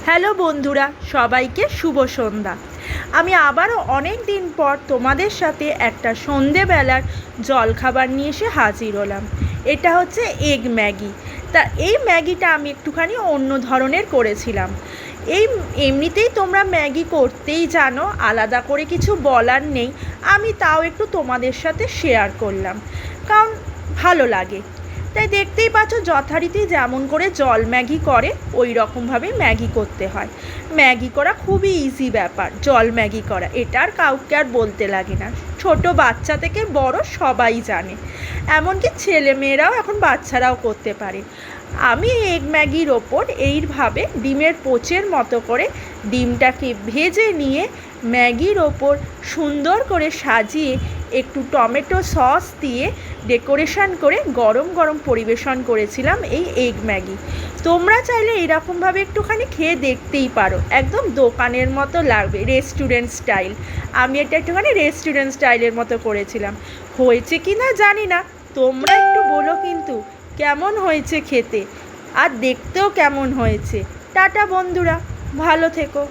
Hello বন্ধুরা, সবাইকে শুভ সন্ধ্যা। আমি আবারও অনেক দিন পর তোমাদের সাথে একটা সন্ধেবেলার জলখাবার নিয়ে এসে হাজির হলাম। এটা হচ্ছে এগ ম্যাগি। তা এই ম্যাগিটা আমি একটুখানি অন্য ধরনের করেছিলাম। এই এমনিতেই তোমরা ম্যাগি করতেই জানো, আলাদা করে কিছু বলার নেই। আমি তাও একটু তোমাদের সাথে শেয়ার করলাম, কারণ ভালো লাগে। তাই দেখতেই পাচ্ছ, যথারীতি যেমন করে জল ম্যাগি করে ওই রকমভাবেই ম্যাগি করতে হয়। ম্যাগি করা খুবই ইজি ব্যাপার, জল ম্যাগি করা, এটা আর কাউকে আর বলতে লাগে না। ছোট বাচ্চা থেকে বড় সবাই জানে, এমনকি ছেলেমেয়েরাও এখন বাচ্চারাও করতে পারে। আমি এগ ম্যাগির ওপর এইভাবে ডিমের পোচের মতো করে ডিমটাকে ভেজে নিয়ে ম্যাগির ওপর সুন্দর করে সাজিয়ে একটু টমেটো সস দিয়ে ডেকোরেশন করে গরম গরম পরিবেশন করেছিলাম এই এগ ম্যাগি। তোমরা চাইলে এরকমভাবে একটুখানি খেয়ে দেখতেই পারো, একদম দোকানের মতো লাগবে, রেস্টুরেন্ট স্টাইল। আমি এটা একটুখানি রেস্টুরেন্ট স্টাইলের মতো করেছিলাম। হয়েছে কি না জানি না, তোমরা একটু বলো কিন্তু কেমন হয়েছে খেতে আর দেখতেও কেমন হয়েছে। টাটা বন্ধুরা, ভালো থেকো।